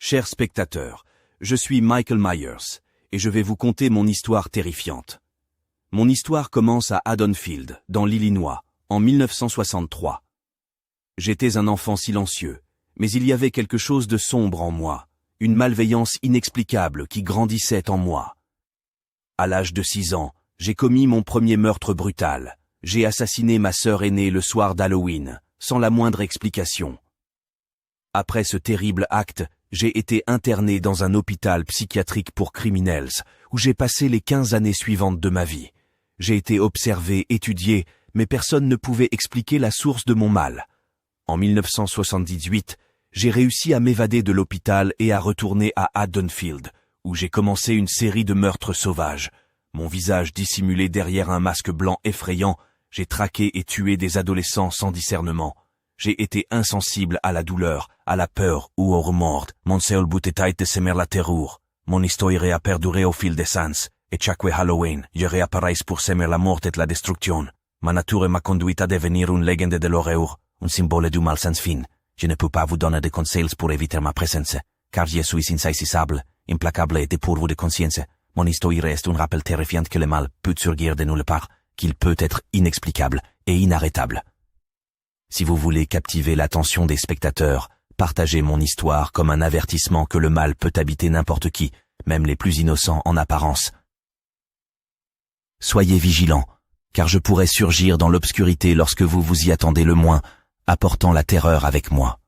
Chers spectateurs, je suis Michael Myers, et je vais vous conter mon histoire terrifiante. Mon histoire commence à Haddonfield, dans l'Illinois, en 1963. J'étais un enfant silencieux, mais il y avait quelque chose de sombre en moi, une malveillance inexplicable qui grandissait en moi. À l'âge de 6 ans, j'ai commis mon premier meurtre brutal. J'ai assassiné ma sœur aînée le soir d'Halloween, sans la moindre explication. Après ce terrible acte, j'ai été interné dans un hôpital psychiatrique pour criminels, où j'ai passé les 15 années suivantes de ma vie. J'ai été observé, étudié, mais personne ne pouvait expliquer la source de mon mal. En 1978, j'ai réussi à m'évader de l'hôpital et à retourner à Haddonfield, où j'ai commencé une série de meurtres sauvages. Mon visage dissimulé derrière un masque blanc effrayant, j'ai traqué et tué des adolescents sans discernement. J'ai été insensible à la douleur, à la peur ou au remords. Mon seul but était de semer la terreur. Mon histoire a perduré au fil des ans, et chaque Halloween, je réapparais pour semer la mort et la destruction. Ma nature m'a conduit à devenir une légende de l'horreur, un symbole du mal sans fin. Je ne peux pas vous donner de conseils pour éviter ma présence, car je suis insaisissable, implacable et dépourvu de conscience. Mon histoire reste un rappel terrifiant que le mal peut surgir de nulle part, qu'il peut être inexplicable et inarrêtable. Si vous voulez captiver l'attention des spectateurs, partagez mon histoire comme un avertissement que le mal peut habiter n'importe qui, même les plus innocents en apparence. Soyez vigilants, car je pourrais surgir dans l'obscurité lorsque vous vous y attendez le moins, apportant la terreur avec moi.